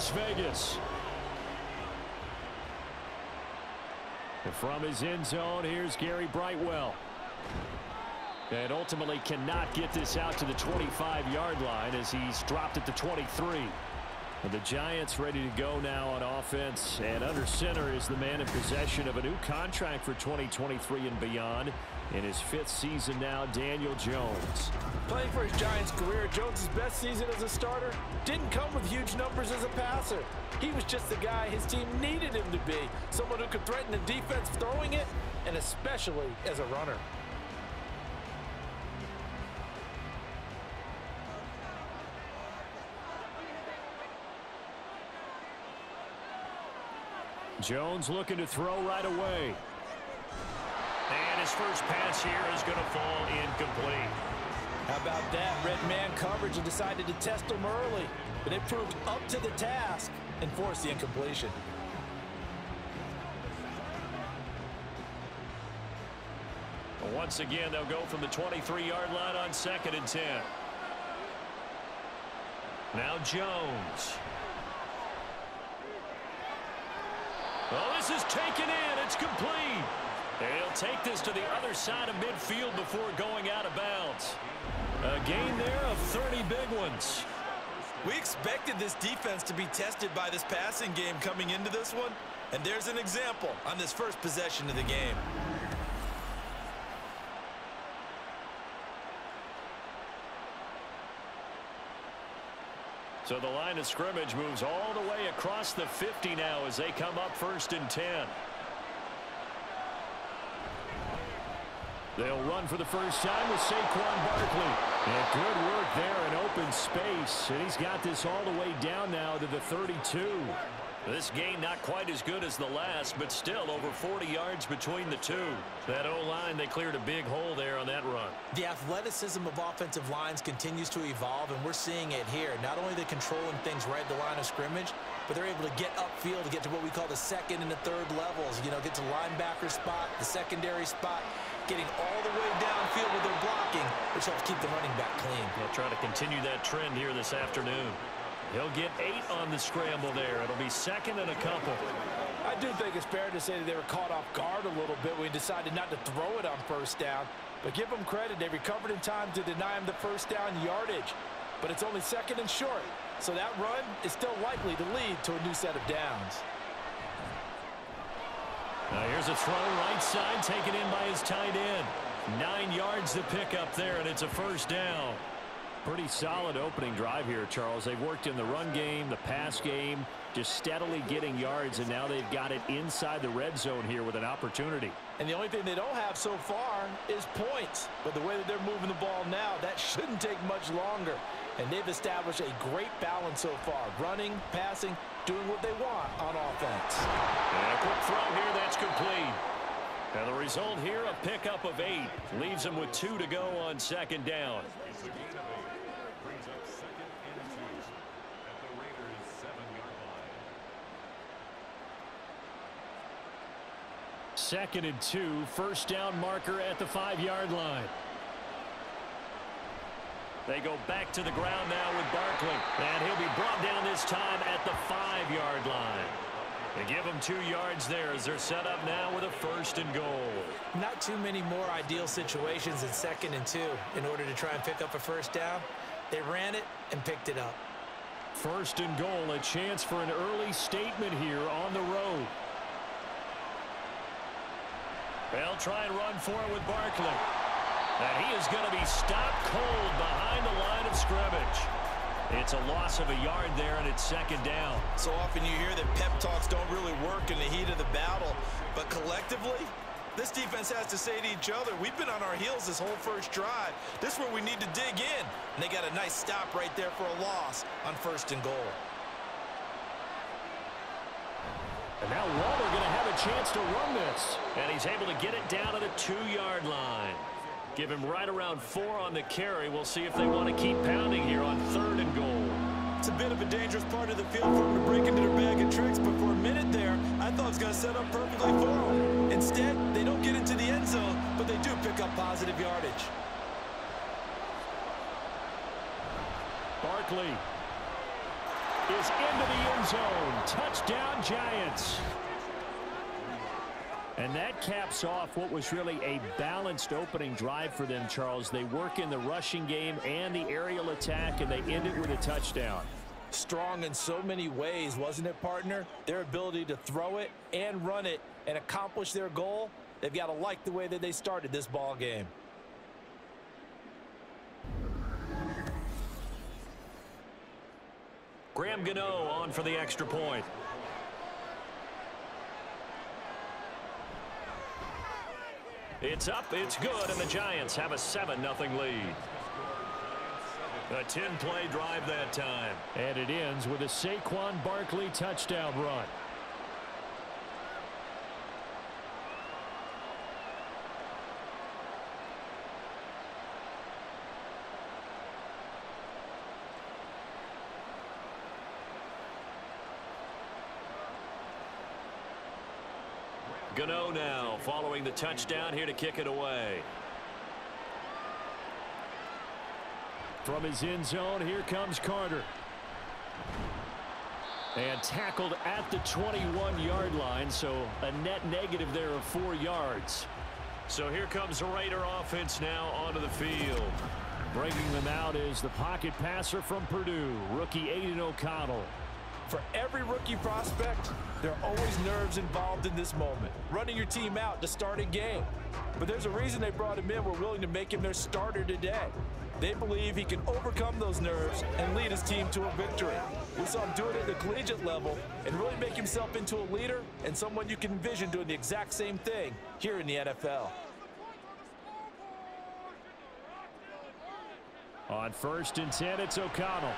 Las Vegas. And from his end zone, here's Gary Brightwell. And ultimately cannot get this out to the 25-yard line as he's dropped at the 23. And the Giants ready to go now on offense. And under center is the man in possession of a new contract for 2023 and beyond. In his 5th season now, Daniel Jones. Playing for his Giants career, Jones' best season as a starter didn't come with huge numbers as a passer. He was just the guy his team needed him to be. Someone who could threaten the defense throwing it, and especially as a runner. Jones looking to throw right away. And his first pass here is going to fall incomplete. How about that? Red man coverage and decided to test him early. But it proved up to the task and forced the incompletion. Once again, they'll go from the 23-yard line on 2nd and 10. Now Jones. Oh, this is taken in. It's complete. And he'll take this to the other side of midfield before going out of bounds. A gain there of 30 big ones. We expected this defense to be tested by this passing game coming into this one. And there's an example on this first possession of the game. So the line of scrimmage moves all the way across the 50 now as they come up 1st and 10. They'll run for the first time with Saquon Barkley. And good work there in open space. And he's got this all the way down now to the 32. This game not quite as good as the last, but still over 40 yards between the two. That O-line, they cleared a big hole there on that run. The athleticism of offensive lines continues to evolve, and we're seeing it here. Not only are they controlling things right at the line of scrimmage, but they're able to get upfield to get to what we call the 2nd and the 3rd levels. You know, get to linebacker spot, the secondary spot, getting all the way downfield with their blocking, which helps keep the running back clean. They'll try to continue that trend here this afternoon. He'll get 8 on the scramble there. It'll be 2nd and a couple. I do think it's fair to say that they were caught off guard a little bit when he decided not to throw it on 1st down. But give them credit. They recovered in time to deny him the 1st down yardage. But it's only 2nd and short. So that run is still likely to lead to a new set of downs. Now here's a throw right side taken in by his tight end. 9 yards to pick up there, and it's a 1st down. Pretty solid opening drive here, Charles. They've worked in the run game, the pass game, just steadily getting yards, and now they've got it inside the red zone here with an opportunity. And the only thing they don't have so far is points. But the way that they're moving the ball now, that shouldn't take much longer. And they've established a great balance so far. Running, passing, doing what they want on offense. And a quick throw here, that's complete. And the result here, a pickup of 8. Leaves them with 2 to go on 2nd down. 2nd and 2, 1st down marker at the 5-yard line. They go back to the ground now with Barkley. And he'll be brought down this time at the 5-yard line. They give him 2 yards there as they're set up now with a 1st and goal. Not too many more ideal situations in 2nd and 2 in order to try and pick up a 1st down. They ran it and picked it up. 1st and goal, a chance for an early statement here on the road. They'll try and run for it with Barkley. And he is going to be stopped cold behind the line of scrimmage. It's a loss of a yard there, and it's 2nd down. So often you hear that pep talks don't really work in the heat of the battle. But collectively, this defense has to say to each other, we've been on our heels this whole first drive. This is where we need to dig in. And they got a nice stop right there for a loss on 1st and goal. And now Waller going to have a chance to run this. And he's able to get it down to the 2-yard line. Give him right around 4 on the carry. We'll see if they want to keep pounding here on 3rd and goal. It's a bit of a dangerous part of the field for him to break into their bag of tricks, but for a minute there, I thought it was going to set up perfectly for him. Instead, they don't get into the end zone, but they do pick up positive yardage. Barkley. is into the end zone. Touchdown, Giants. And that caps off what was really a balanced opening drive for them, Charles. They work in the rushing game and the aerial attack, and they end it with a touchdown. Strong in so many ways, wasn't it, partner? Their ability to throw it and run it and accomplish their goal, they've got to like the way that they started this ball game. Graham Gano on for the extra point. It's up, it's good, and the Giants have a 7-0 lead. A 10-play drive that time. And it ends with a Saquon Barkley touchdown run. Gano now following the touchdown here to kick it away. From his end zone, here comes Carter. And tackled at the 21-yard line, so a net negative there of 4 yards. So here comes the Raider offense now onto the field. Breaking them out is the pocket passer from Purdue, rookie Aiden O'Connell. For every rookie prospect, there are always nerves involved in this moment. Running your team out to start a game. But there's a reason they brought him in. We're willing to make him their starter today. They believe he can overcome those nerves and lead his team to a victory. We saw him do it at the collegiate level and really make himself into a leader and someone you can envision doing the exact same thing here in the NFL. On 1st and 10, it's O'Connell.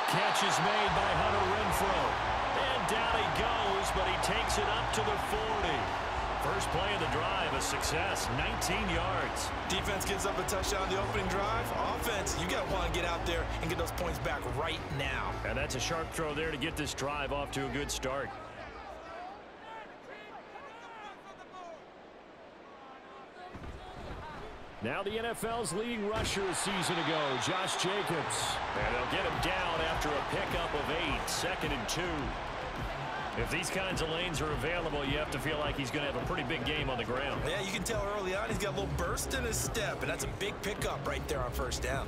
Catch is made by Hunter Renfrow. And down he goes, but he takes it up to the 40. First play of the drive, a success, 19 yards. Defense gives up a touchdown on the opening drive. Offense, you got to want to get out there and get those points back right now. And that's a sharp throw there to get this drive off to a good start. Now the NFL's leading rusher a season ago, Josh Jacobs. And they'll get him down after a pickup of 8, 2nd and 2. If these kinds of lanes are available, you have to feel like he's going to have a pretty big game on the ground. Yeah, you can tell early on he's got a little burst in his step, and that's a big pickup right there on 1st down.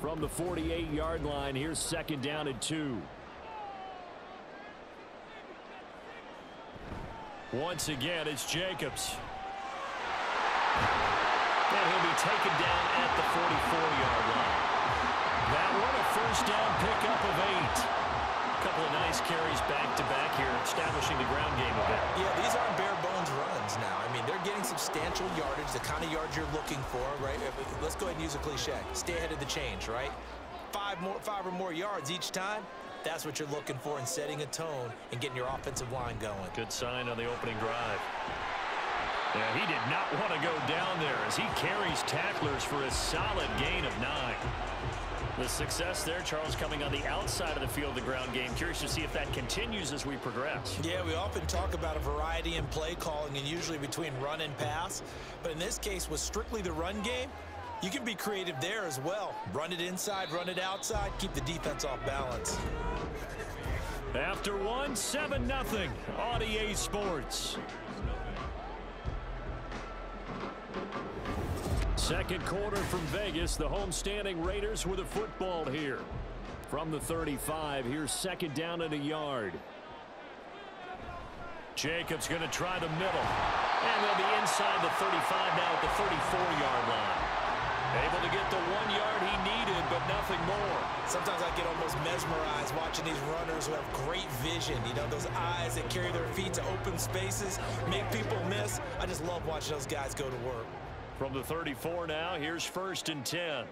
From the 48-yard line, here's 2nd down and 2. Once again, it's Jacobs. And he'll be taken down at the 44-yard line. That one a 1st down pickup of 8. A couple of nice carries back-to-back here, establishing the ground game a bit. Yeah, these aren't bare-bones runs now. I mean, they're getting substantial yardage, the kind of yards you're looking for, right? Let's go ahead and use a cliche. Stay ahead of the change, right? 5 or more yards each time. That's what you're looking for in setting a tone and getting your offensive line going. Good sign on the opening drive. Yeah, he did not want to go down there as he carries tacklers for a solid gain of 9. The success there, Charles, coming on the outside of the field, the ground game. Curious to see if that continues as we progress. Yeah, we often talk about a variety in play calling and usually between run and pass. But in this case, with strictly the run game, you can be creative there as well. Run it inside, run it outside, keep the defense off balance. After one, 7-0 on EA Sports. Second quarter from Vegas. The homestanding Raiders with a football here. From the 35, here's 2nd down and a yard. Jacobs going to try the middle. And they'll be inside the 35 now at the 34-yard line. Able to get the 1 yard he needed, but nothing more. Sometimes I get almost mesmerized watching these runners who have great vision. You know, those eyes that carry their feet to open spaces, make people miss. I just love watching those guys go to work. From the 34 now, here's 1st and 10.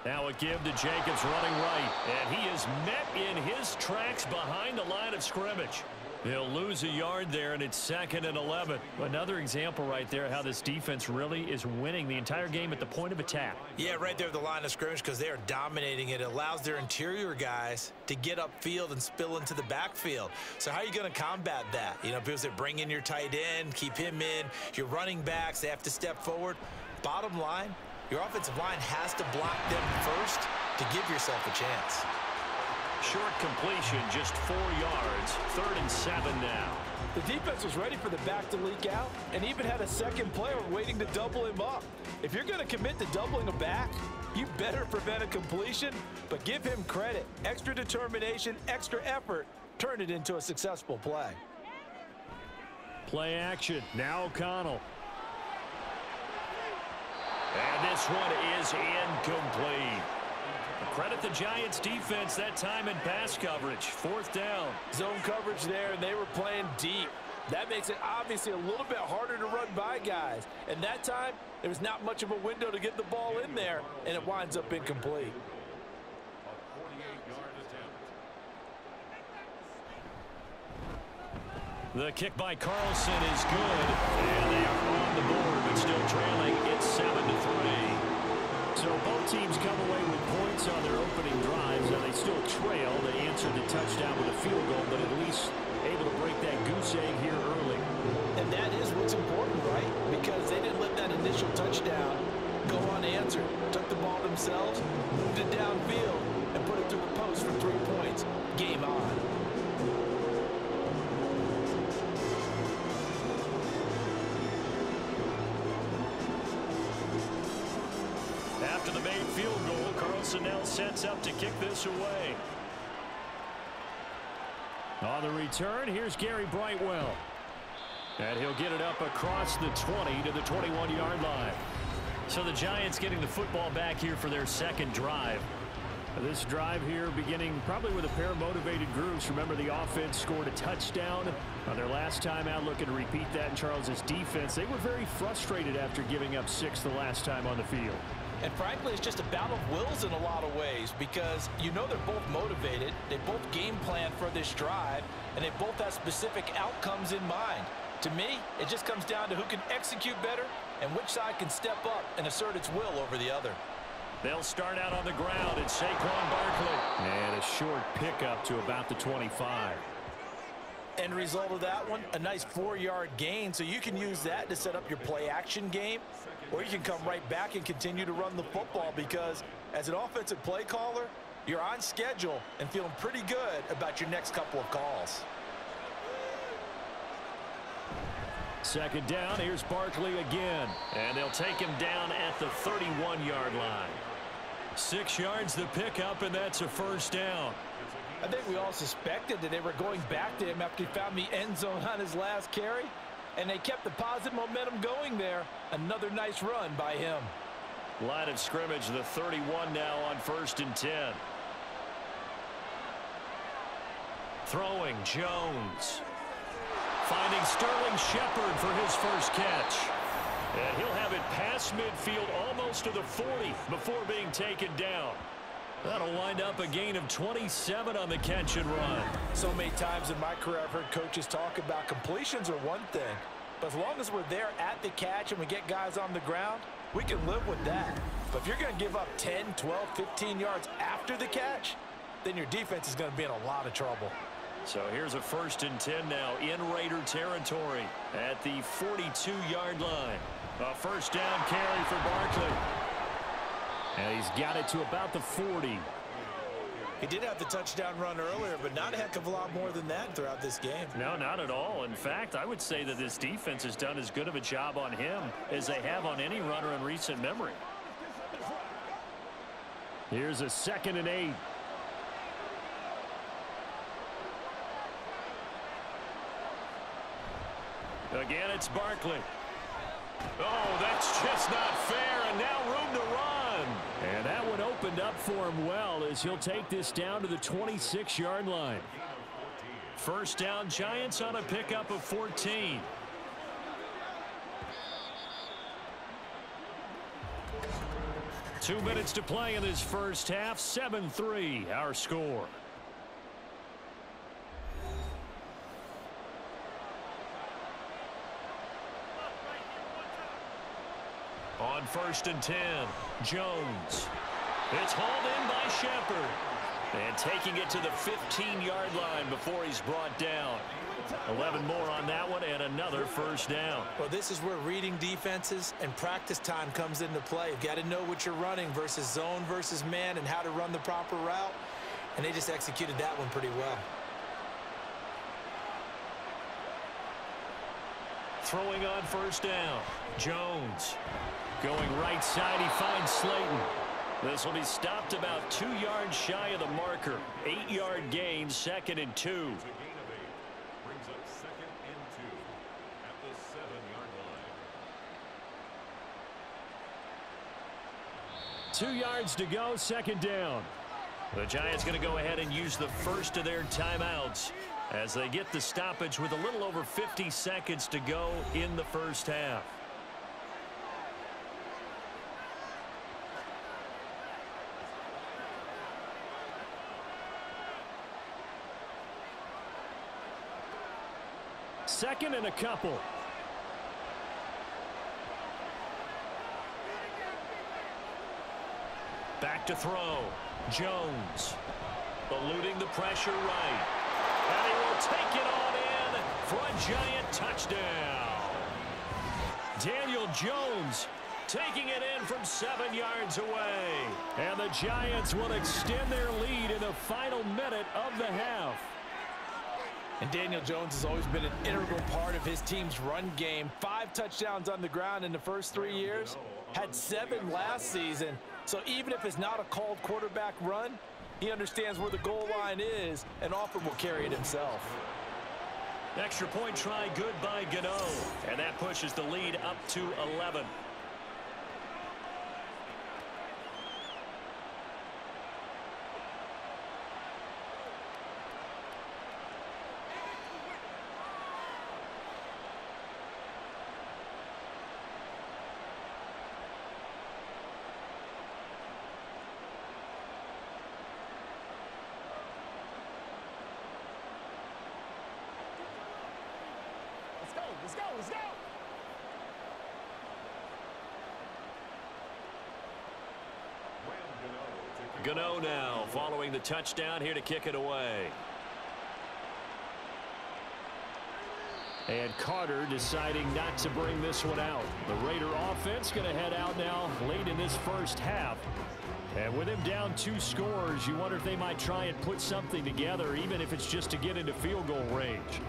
Now a give to Jacobs running right. And he is met in his tracks behind the line of scrimmage. He'll lose a yard there, and it's 2nd and 11. Another example right there how this defense really is winning the entire game at the point of attack. Yeah, right there at the line of scrimmage because they are dominating it. It allows their interior guys to get upfield and spill into the backfield. So how are you going to combat that? You know, because they bring in your tight end, keep him in. Your running backs, they have to step forward. Bottom line, Your offensive line has to block them first to give yourself a chance. Short completion, just 4 yards. 3rd and 7 now. The defense was ready for the back to leak out and even had a second player waiting to double him up. If you're going to commit to doubling a back, you better prevent a completion, but give him credit. Extra determination, extra effort, turn it into a successful play. Play action. Now O'Connell. And this one is incomplete. Credit the Giants defense that time in pass coverage. 4th down. Zone coverage there, and they were playing deep. That makes it obviously a little bit harder to run by guys. And that time, there was not much of a window to get the ball in there, and it winds up incomplete. The kick by Carlson is good. And they are on the board, but still trailing. It's 7-3. So both teams come away with points on their opening drives. Now they still trail. They answered the touchdown with a field goal, but at least able to break that goose egg here early. And that is what's important, right? Because they didn't let that initial touchdown go unanswered. Took the ball themselves, moved it downfield, and put it through the post for 3 points. Game on. After the made field goal, Carlson now sets up to kick this away. On the return, here's Gary Brightwell. And he'll get it up across the 20 to the 21-yard line. So the Giants getting the football back here for their 2nd drive. This drive here beginning probably with a pair of motivated groups. Remember, the offense scored a touchdown on their last time out, looking to repeat that in Charles's defense. They were very frustrated after giving up 6 the last time on the field. And frankly, it's just a battle of wills in a lot of ways because you know they're both motivated. They both game plan for this drive, and they both have specific outcomes in mind. To me, it just comes down to who can execute better and which side can step up and assert its will over the other. They'll start out on the ground. It's Saquon Barkley. And a short pickup to about the 25. End result of that one, a nice 4-yard gain, so you can use that to set up your play-action game, or you can come right back and continue to run the football because as an offensive play caller, you're on schedule and feeling pretty good about your next couple of calls. 2nd down, here's Barkley again. And they'll take him down at the 31-yard line. 6 yards the pickup, and that's a 1st down. I think we all suspected that they were going back to him after he found the end zone on his last carry, and they kept the positive momentum going there. Another nice run by him. Line of scrimmage, the 31 now on 1st and 10. Throwing, Jones. Finding Sterling Shepard for his first catch. And he'll have it past midfield almost to the 40 before being taken down. That'll wind up a gain of 27 on the catch and run. So many times in my career I've heard coaches talk about completions are one thing, but as long as we're there at the catch and we get guys on the ground, we can live with that. But if you're going to give up 10, 12, 15 yards after the catch, then your defense is going to be in a lot of trouble. So here's a 1st and 10 now in Raider territory at the 42-yard line. A 1st down carry for Barkley. And he's got it to about the 40. He did have the touchdown run earlier, but not a heck of a lot more than that throughout this game. No, not at all. In fact, I would say that this defense has done as good of a job on him as they have on any runner in recent memory. Here's a 2nd and 8. Again, it's Barkley. Oh, that's just not fair, and now room to run. And that one opened up for him well as he'll take this down to the 26-yard line. 1st down, Giants on a pickup of 14. Two minutes to play in this first half. 7-3, our score. On 1st and 10, Jones. It's hauled in by Shepard. And taking it to the 15-yard line before he's brought down. 11 more on that one and another first down. Well, this is where reading defenses and practice time comes into play. You've got to know what you're running versus zone versus man and how to run the proper route. And they just executed that one pretty well. Throwing on first down. Jones going right side. He finds Slayton. This will be stopped about 2 yards shy of the marker. 8-yard gain, 2nd and 2. Brings up 2nd and 2 at the 7-yard line. 2 yards to go, 2nd down. The Giants going to go ahead and use the first of their timeouts as they get the stoppage with a little over 50 seconds to go in the first half. Second and a couple. Back to throw. Jones eluding the pressure right. And he will take it on in for a Giant touchdown. Daniel Jones taking it in from 7 yards away. And the Giants will extend their lead in the final minute of the half. And Daniel Jones has always been an integral part of his team's run game. 5 touchdowns on the ground in the first 3 years. Had 7 last season. So even if it's not a called quarterback run, he understands where the goal line is and often will carry it himself. Extra point try good by Gano. And that pushes the lead up to 11. Let's go. Gano now following the touchdown here to kick it away. And Carter deciding not to bring this one out. The Raider offense going to head out now late in this first half. And with him down 2 scores, you wonder if they might try and put something together, even if it's just to get into field goal range.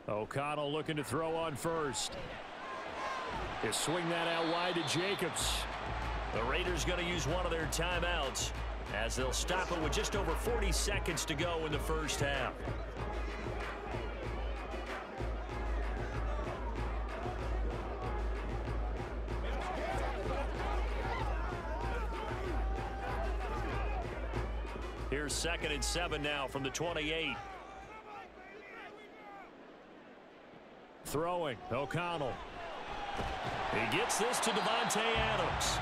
O'Connell looking to throw on first. He'll swing that out wide to Jacobs. The Raiders going to use one of their timeouts as they'll stop it with just over 40 seconds to go in the first half. Here's 2nd and 7 now from the 28. Throwing, O'Connell. He gets this to Davante Adams.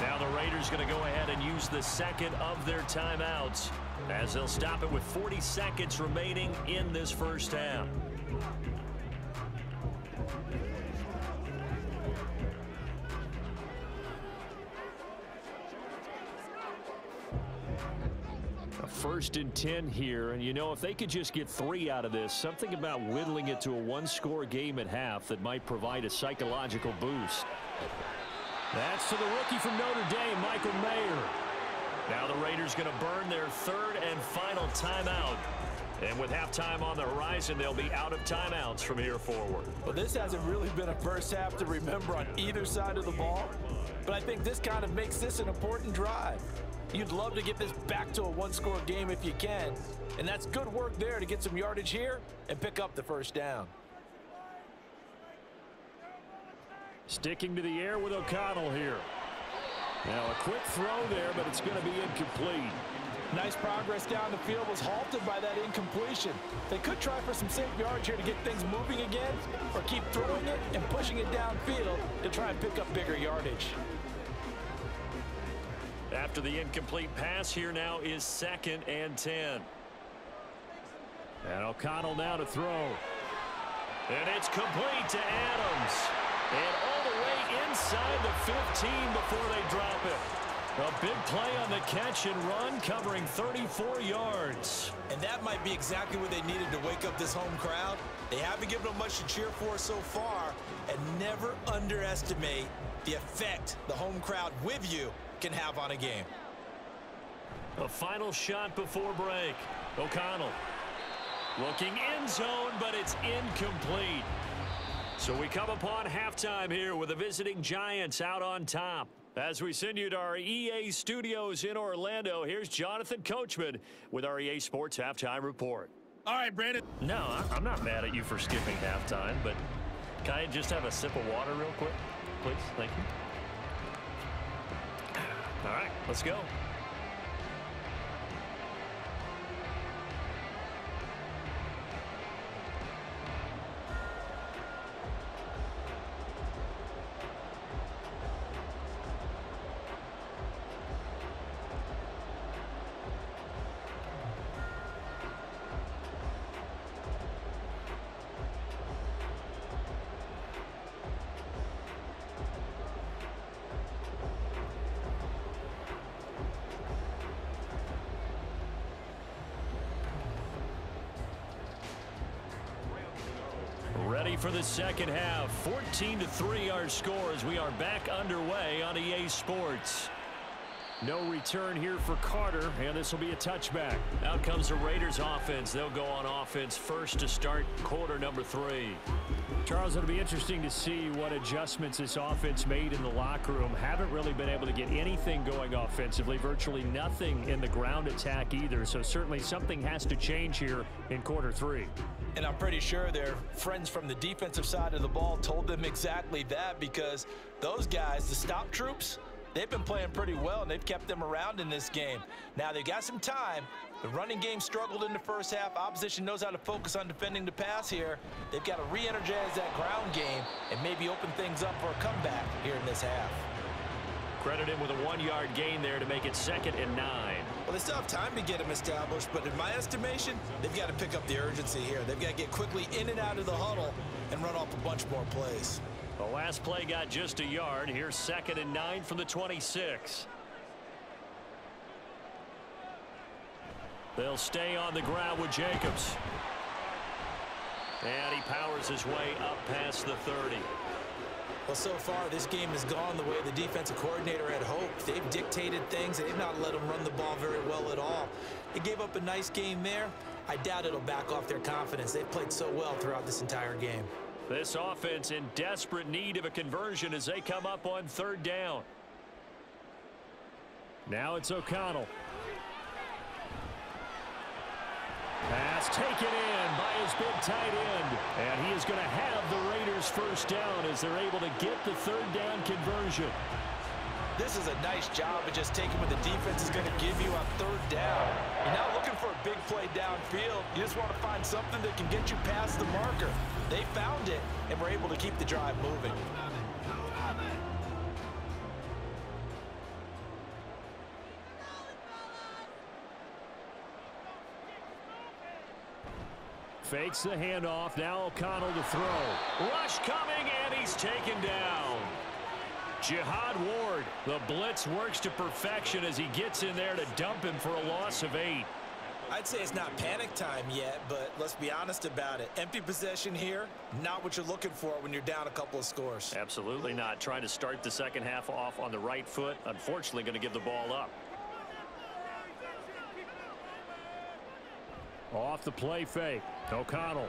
Now the Raiders going to go ahead and use the second of their timeouts as they'll stop it with 40 seconds remaining in this first half. A 1st and 10 here, and you know, if they could just get 3 out of this, something about whittling it to a 1-score game at half that might provide a psychological boost. That's to the rookie from Notre Dame, Michael Mayer. Now the Raiders going to burn their 3rd and final timeout. And with halftime on the horizon, they'll be out of timeouts from here forward. Well, this hasn't really been a first half to remember on either side of the ball, but I think this kind of makes this an important drive. You'd love to get this back to a 1-score game if you can, and that's good work there to get some yardage here and pick up the first down. Sticking to the air with O'Connell here. Now a quick throw there, but it's going to be incomplete. Nice progress down the field was halted by that incompletion. They could try for some safe yards here to get things moving again, or keep throwing it and pushing it downfield to try and pick up bigger yardage. After the incomplete pass, here now is 2nd and 10. And O'Connell now to throw. And it's complete to Adams. And all the way inside the 15 before they drop it. A big play on the catch and run, covering 34 yards. And that might be exactly what they needed to wake up this home crowd. They haven't given them much to cheer for so far. And never underestimate the effect the home crowd with you can have on a game. A final shot before break. O'Connell looking end zone, but it's incomplete. So we come upon halftime here with the visiting Giants out on top. As we send you to our EA studios in Orlando, here's Jonathan Coachman with our EA Sports Halftime Report. All right, Brandon. No, I'm not mad at you for skipping halftime, but can I just have a sip of water real quick, please? Thank you. All right, let's go. Ready for the second half. 14-3 our score as we are back underway on EA Sports. No return here for Carter, and this will be a touchback. Out comes the Raiders offense. They'll go on offense first to start quarter number 3. Charles, it'll be interesting to see what adjustments this offense made in the locker room. Haven't really been able to get anything going offensively, virtually nothing in the ground attack either. So certainly something has to change here in quarter 3. And I'm pretty sure their friends from the defensive side of the ball told them exactly that, because those guys, the stop troops, they've been playing pretty well, and they've kept them around in this game. Now, they've got some time. The running game struggled in the first half. Opposition knows how to focus on defending the pass here. They've got to re-energize that ground game and maybe open things up for a comeback here in this half. Credit him with a 1-yard gain there to make it 2nd and 9. Well, they still have time to get them established, but in my estimation, they've got to pick up the urgency here. They've got to get quickly in and out of the huddle and run off a bunch more plays. The last play got just a yard. Here's 2nd and 9 from the 26. They'll stay on the ground with Jacobs. And he powers his way up past the 30. Well, so far, this game has gone the way the defensive coordinator had hoped. They've dictated things. They've not let them run the ball very well at all. They gave up a nice game there. I doubt it'll back off their confidence. They've played so well throughout this entire game. This offense in desperate need of a conversion as they come up on 3rd down. Now it's O'Connell. Pass taken in by his big tight end. And he is going to have the Raiders first down as they're able to get the 3rd down conversion. This is a nice job of just taking what the defense is going to give you on 3rd down. You're not looking for a big play downfield. You just want to find something that can get you past the marker. They found it and were able to keep the drive moving. Fakes the handoff. Now O'Connell to throw. Rush coming, and he's taken down. Jihad Ward. The blitz works to perfection as he gets in there to dump him for a loss of 8. I'd say it's not panic time yet, but let's be honest about it. Empty possession here, not what you're looking for when you're down a couple of scores. Absolutely not. Trying to start the second half off on the right foot. Unfortunately, going to give the ball up. Off the play fake. O'Connell.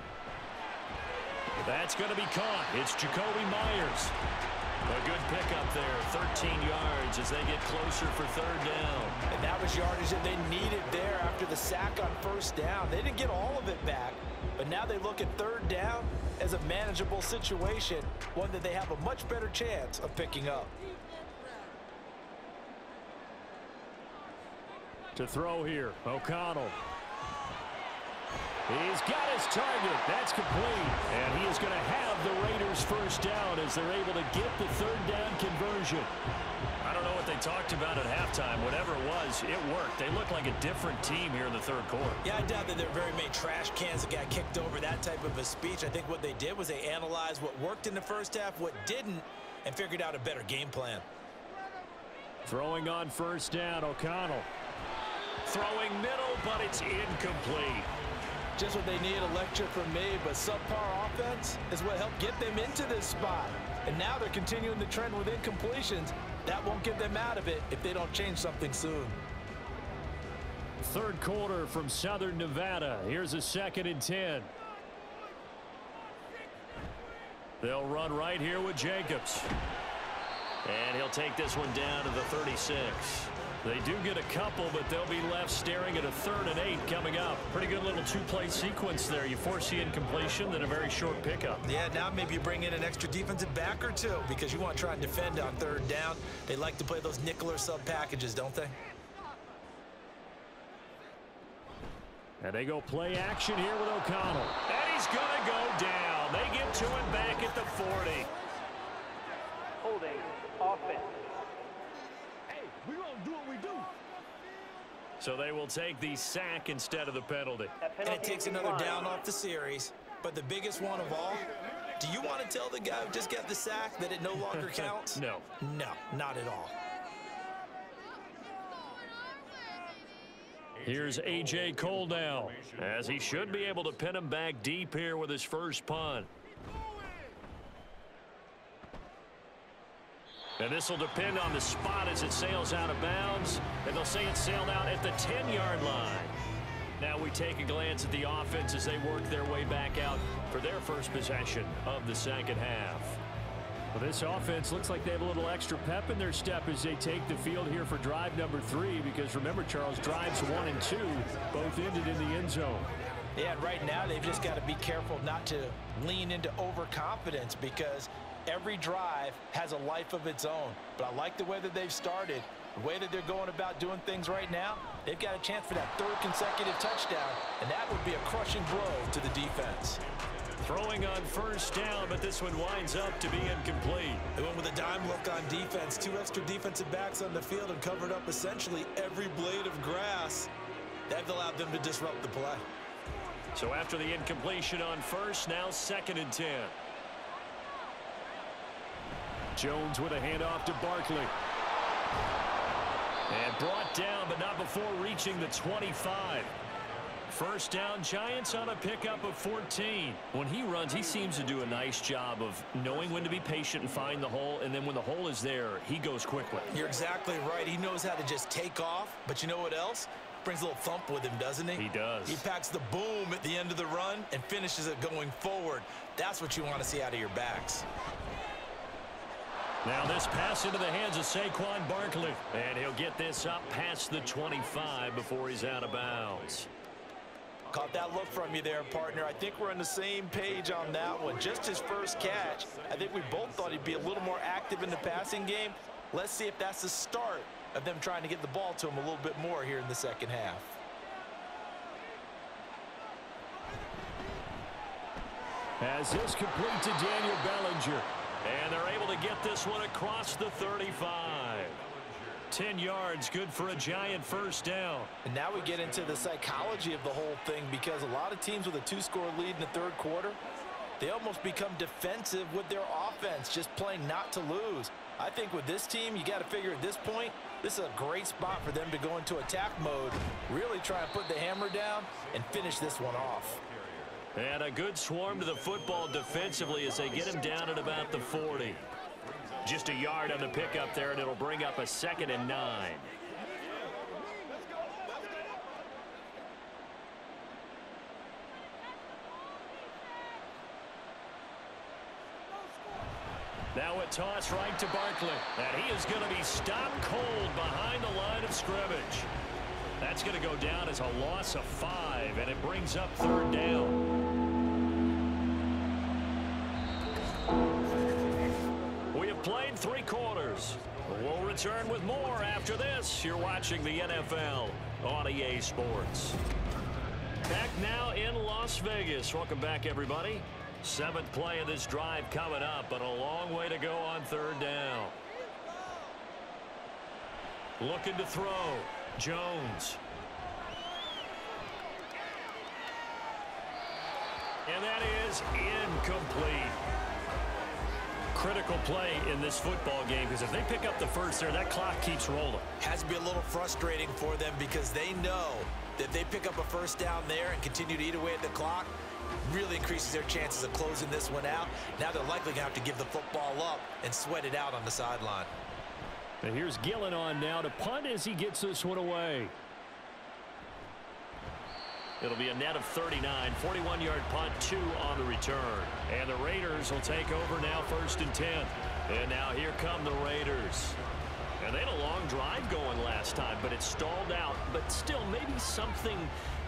That's going to be caught. It's Jacoby Myers. A good pickup there. 13 yards as they get closer for 3rd down. And that was yardage that they needed there after the sack on 1st down. They didn't get all of it back, but now they look at 3rd down as a manageable situation, one that they have a much better chance of picking up. To throw here, O'Connell. He's got his target. That's complete. And he is going to have the Raiders first down as they're able to get the third down conversion. I don't know what they talked about at halftime. Whatever it was, it worked. They look like a different team here in the third quarter. Yeah, I doubt that there are very many trash cans that got kicked over, that type of a speech. I think what they did was they analyzed what worked in the first half, what didn't, and figured out a better game plan. Throwing on first down, O'Connell. Throwing middle, but it's incomplete. Just what they need, a lecture from me, but subpar offense is what helped get them into this spot. And now they're continuing the trend with incompletions. That won't get them out of it if they don't change something soon. Third quarter from Southern Nevada. Here's a 2nd and 10. They'll run right here with Jacobs. And he'll take this one down to the 36. They do get a couple, but they'll be left staring at a 3rd and 8 coming up. Pretty good little two-play sequence there. You force the incompletion, then a very short pickup. Yeah, now maybe you bring in an extra defensive back or two because you want to try and defend on 3rd down. They like to play those nickel or sub packages, don't they? And they go play action here with O'Connell. And he's going to go down. They get to him back at the 40. Holding offense. So they will take the sack instead of the penalty. And it takes another down off the series. But the biggest one of all, do you want to tell the guy who just got the sack that it no longer counts? No. No, not at all. Here's A.J. Cole now, as he should be able to pin him back deep here with his first punt. And this will depend on the spot as it sails out of bounds. And they'll say it sailed out at the 10-yard line. Now we take a glance at the offense as they work their way back out for their first possession of the second half. Well, this offense looks like they have a little extra pep in their step as they take the field here for drive number 3. Because remember, Charles, drives 1 and 2 both ended in the end zone. Yeah, and right now they've just got to be careful not to lean into overconfidence because every drive has a life of its own. But I like the way that they've started. The way that they're going about doing things right now, they've got a chance for that 3rd consecutive touchdown, and that would be a crushing blow to the defense. Throwing on first down, but this one winds up to be incomplete. They went with a dime look on defense. 2 extra defensive backs on the field and covered up essentially every blade of grass. That allowed them to disrupt the play. So after the incompletion on first, now 2nd and 10. Jones with a handoff to Barkley. And brought down, but not before reaching the 25. First down, Giants on a pickup of 14. When he runs, he seems to do a nice job of knowing when to be patient and find the hole, and then when the hole is there, he goes quickly. You're exactly right. He knows how to just take off, but you know what else? Brings a little thump with him, doesn't he? He does. He packs the boom at the end of the run and finishes it going forward. That's what you want to see out of your backs. Now this pass into the hands of Saquon Barkley. And he'll get this up past the 25 before he's out of bounds. Caught that look from you there, partner. I think we're on the same page on that one. Just his first catch. I think we both thought he'd be a little more active in the passing game. Let's see if that's the start of them trying to get the ball to him a little bit more here in the second half. As this complete to Daniel Bellinger. And they're able to get this one across the 35. 10 yards, good for a Giant first down. And now we get into the psychology of the whole thing because a lot of teams with a 2-score lead in the third quarter, they almost become defensive with their offense, just playing not to lose. I think with this team, you got to figure at this point, this is a great spot for them to go into attack mode, really try and put the hammer down and finish this one off. And a good swarm to the football defensively as they get him down at about the 40. Just a yard on the pickup there, and it'll bring up a 2nd and 9. Now a toss right to Barkley. And he is going to be stopped cold behind the line of scrimmage. That's going to go down as a loss of 5, and it brings up 3rd down. We have played 3 quarters. We'll return with more after this. You're watching the NFL on EA Sports. Back now in Las Vegas. Welcome back, everybody. 7th play of this drive coming up, but a long way to go on 3rd down. Looking to throw. Jones. And that is incomplete. Critical play in this football game, because if they pick up the first there, that clock keeps rolling. Has to be a little frustrating for them because they know that if they pick up a first down there and continue to eat away at the clock, really increases their chances of closing this one out. Now they're likely going to have to give the football up and sweat it out on the sideline. And here's Gillen on now to punt as he gets this one away. It'll be a net of 39, 41-yard punt, 2 on the return. And the Raiders will take over now 1st and 10. And now here come the Raiders. And they had a long drive going last time, but it stalled out. But still, maybe something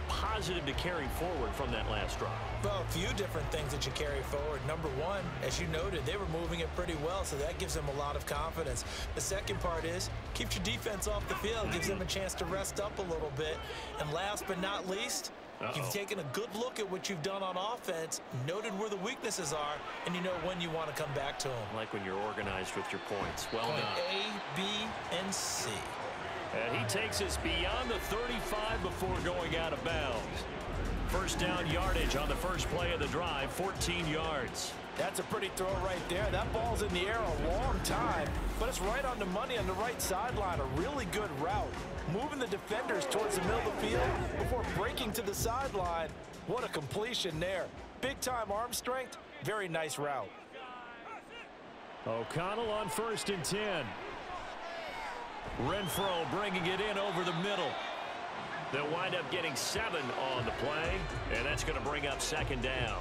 positive to carry forward from that last drive. Well, a few different things that you carry forward. Number one, as you noted, they were moving it pretty well, so that gives them a lot of confidence. The second part is, keeps your defense off the field, gives them a chance to rest up a little bit. And last but not least, you've taken a good look at what you've done on offense, noted where the weaknesses are, and you know when you want to come back to them. Like when you're organized with your points. Well Point done. A, B, and C. And he takes us beyond the 35 before going out of bounds. First down yardage on the first play of the drive, 14 yards. That's a pretty throw right there. That ball's in the air a long time, but it's right on the money on the right sideline. A really good route. Moving the defenders towards the middle of the field before breaking to the sideline. What a completion there. Big-time arm strength. Very nice route. O'Connell on 1st and 10. Renfro bringing it in over the middle. They'll wind up getting 7 on the play, and that's going to bring up 2nd down.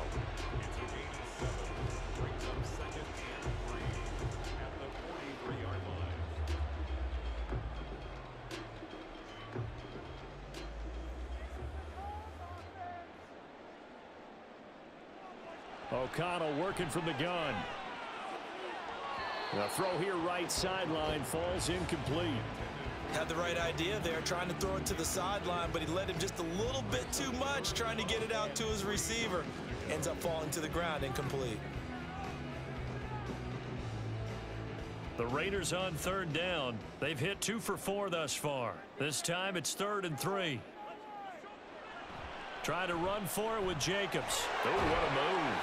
O'Connell working from the gun. The throw here right sideline falls incomplete. Had the right idea there, trying to throw it to the sideline, but he led him just a little bit too much, trying to get it out to his receiver. Ends up falling to the ground, incomplete. The Raiders on 3rd down. They've hit 2 for 4 thus far. This time it's 3rd and 3. Try to run for it with Jacobs. Oh, what a move.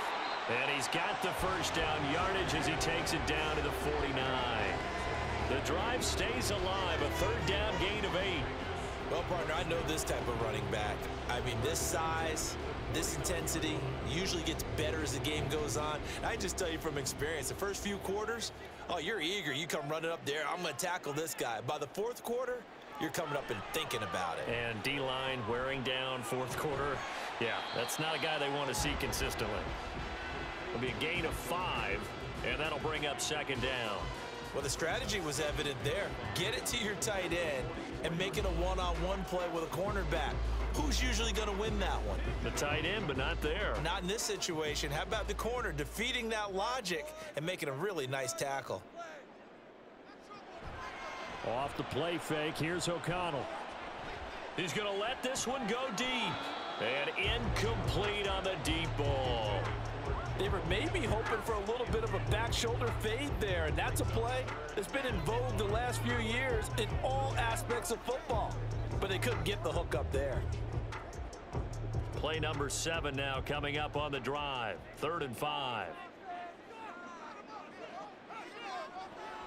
And he's got the first down yardage as he takes it down to the 49. The drive stays alive, a 3rd down gain of 8. Well, partner, I know this type of running back. I mean, this size, this intensity usually gets better as the game goes on. I just tell you from experience, the first few quarters, oh, you're eager. You come running up there, I'm going to tackle this guy. By the 4th quarter, you're coming up and thinking about it. And D-line wearing down 4th quarter. Yeah, that's not a guy they want to see consistently. It'll be a gain of 5, and that'll bring up 2nd down. Well, the strategy was evident there. Get it to your tight end and make it a one-on-one play with a cornerback. Who's usually going to win that one? The tight end, but not there. Not in this situation. How about the corner defeating that logic and making a really nice tackle? Off the play fake, here's O'Connell. He's going to let this one go deep. And incomplete on the deep ball. They were maybe hoping for a little bit of a back shoulder fade there, and that's a play that's been in vogue the last few years in all aspects of football. But they couldn't get the hook up there. Play number 7 now coming up on the drive. 3rd and 5.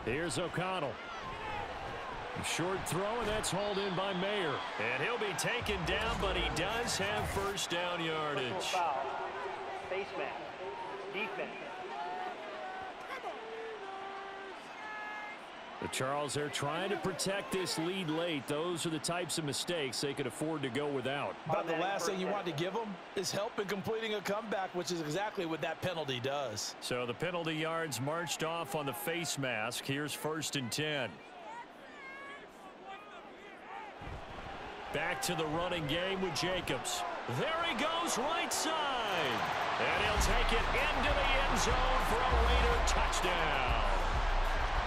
Here's O'Connell. Short throw, and that's hauled in by Mayer. And he'll be taken down, but he does have first down yardage. Foul. Face mask. Defense. The Charles, they're trying to protect this lead late. Those are the types of mistakes they could afford to go without. But the last thing you want to give them is help in completing a comeback, which is exactly what that penalty does. So the penalty yards marched off on the face mask. Here's 1st and 10. Back to the running game with Jacobs. There he goes, right side. And he'll take it into the end zone for a Raider touchdown.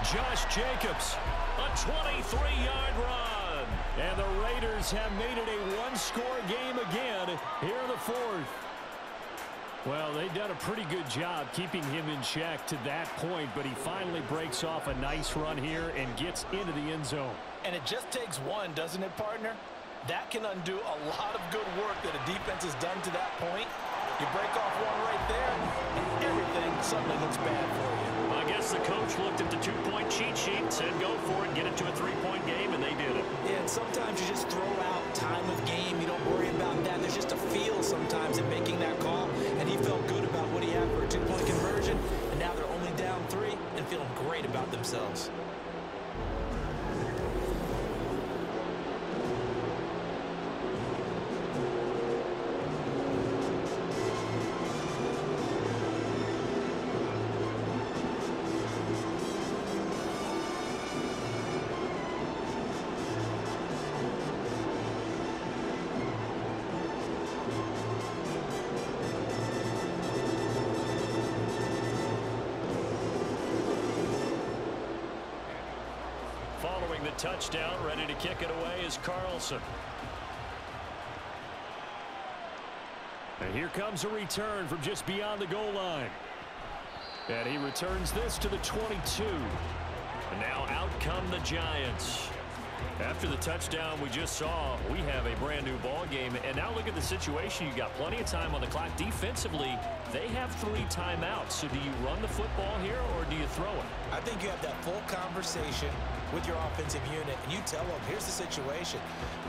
Josh Jacobs, a 23-yard run. And the Raiders have made it a one-score game again point here in the fourth. Well, they've done a pretty good job keeping him in check to that point, but he finally breaks off a nice run here and gets into the end zone. And it just takes one, doesn't it, partner? That can undo a lot of good work that a defense has done to that point. You break off one right there, and everything suddenly looks bad for you. I guess the coach looked at the two-point cheat sheet, said go for it, get it to a three-point game, and they did it. Yeah, and sometimes you just throw out time of game. You don't worry about that. There's just a feel sometimes in making that call, and he felt good about what he had for a two-point conversion, and now they're only down 3 and feeling great about themselves. Following the touchdown, ready to kick it away is Carlson. And here comes a return from just beyond the goal line. And he returns this to the 22. And now out come the Giants. After the touchdown we just saw, we have a brand new ball game. And now look at the situation. You got plenty of time on the clock. Defensively, they have 3 timeouts. So do you run the football here or do you throw it? I think you have that full conversation with your offensive unit, and you tell them, here's the situation.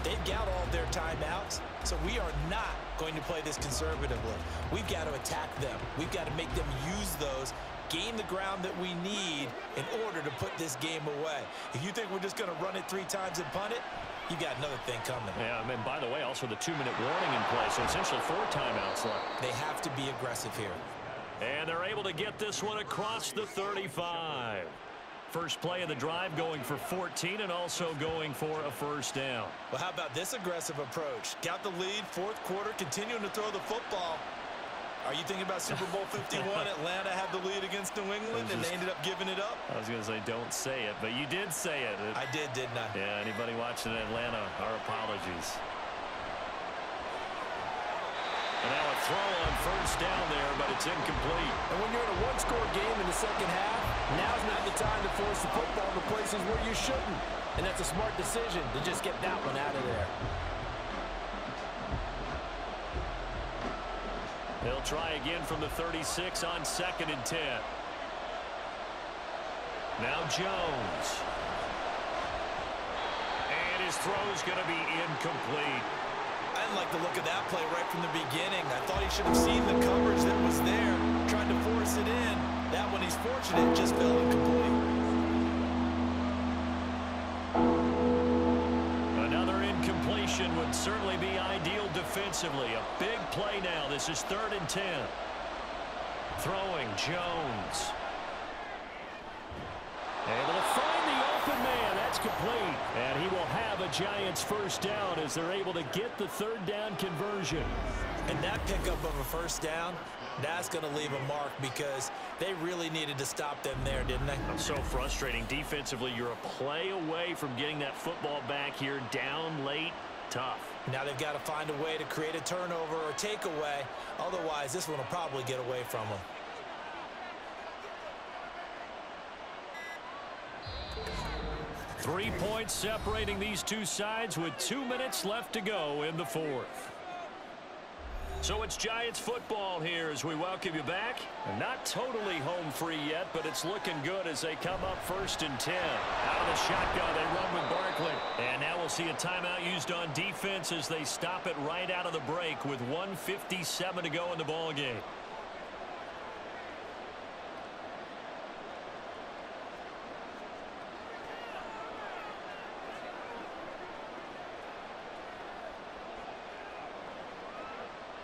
They've got all their timeouts, so we are not going to play this conservatively. We've got to attack them. We've got to make them use those, gain the ground that we need in order to put this game away. If you think we're just going to run it 3 times and punt it, you got another thing coming. Yeah, and by the way, also the 2-minute warning in play, so essentially 4 timeouts left. They have to be aggressive here. And they're able to get this one across the 35. First play of the drive going for 14 and also going for a first down. Well, how about this aggressive approach? Got the lead, 4th quarter, continuing to throw the football. Are you thinking about Super Bowl 51? Atlanta had the lead against New England, and they ended up giving it up? I was going to say don't say it, but you did say it. I did, didn't I? Yeah, anybody watching Atlanta, our apologies. And now a throw on first down there, but it's incomplete. And when you're in a one-score game in the second half, now's not the time to force the football to places where you shouldn't. And that's a smart decision to just get that one out of there. They'll try again from the 36 on 2nd and 10. Now Jones. And his throw's going to be incomplete. I didn't like the look of that play right from the beginning. I thought he should have seen the coverage that was there, tried to force it in. That one, he's fortunate, just fell incomplete. Another incompletion would certainly be ideal defensively. A big play now. This is 3rd and 10. Throwing Jones. Able to find the open man. That's complete. And he will have a Giants first down as they're able to get the 3rd down conversion. And that pickup of a first down, that's going to leave a mark because they really needed to stop them there, didn't they? So frustrating. Defensively, you're a play away from getting that football back here down late. Tough. Now they've got to find a way to create a turnover or takeaway. Otherwise, this one will probably get away from them. Three points separating these two sides with 2 minutes left to go in the 4th. So it's Giants football here as we welcome you back. And not totally home free yet, but it's looking good as they come up 1st and 10. Out of the shotgun, they run with Barkley. And now we'll see a timeout used on defense as they stop it right out of the break with 1:57 to go in the ball game.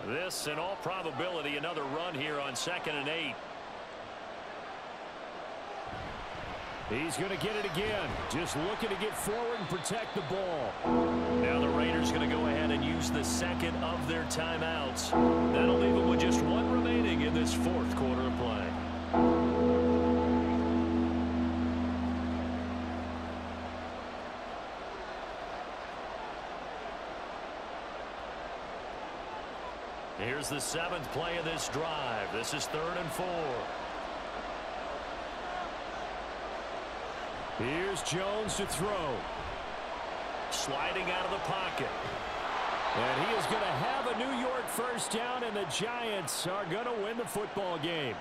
This, in all probability, another run here on 2nd and 8. He's going to get it again. Just looking to get forward and protect the ball. Now the Raiders going to go ahead and use the second of their timeouts. That'll leave them with just 1 remaining in this 4th quarter of play. Here's the 7th play of this drive. This is 3rd and 4. Here's Jones to throw. Sliding out of the pocket. And he is going to have a New York first down, and the Giants are going to win the football game.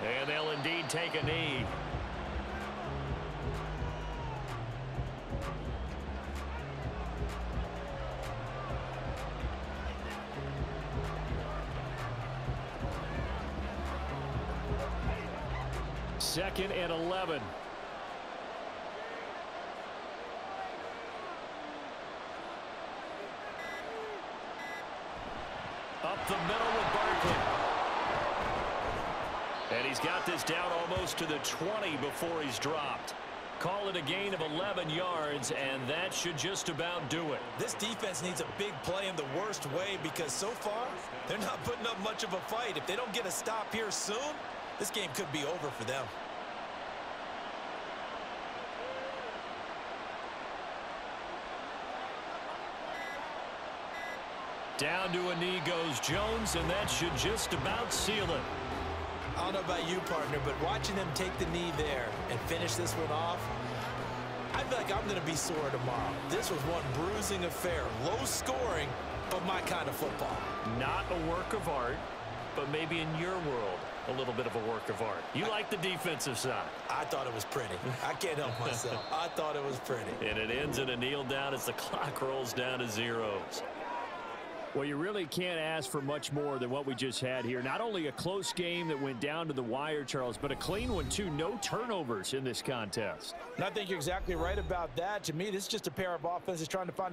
And they'll indeed take a knee. Second and 11. Up the middle with Barkley. And he's got this down almost to the 20 before he's dropped. Call it a gain of 11 yards, and that should just about do it. This defense needs a big play in the worst way because so far, they're not putting up much of a fight. If they don't get a stop here soon, this game could be over for them. Down to a knee goes Jones, and that should just about seal it. I don't know about you, partner, but watching them take the knee there and finish this one off, I feel like I'm going to be sore tomorrow. This was one bruising affair. Low scoring, but my kind of football. Not a work of art, but maybe in your world, a little bit of a work of art. You like the defensive side. I thought it was pretty. I can't help myself. I thought it was pretty. And it ends in a kneel down as the clock rolls down to zeros. Well, you really can't ask for much more than what we just had here. Not only a close game that went down to the wire, Charles, but a clean one, too. No turnovers in this contest. And I think you're exactly right about that. To me, this is just a pair of offenses trying to find a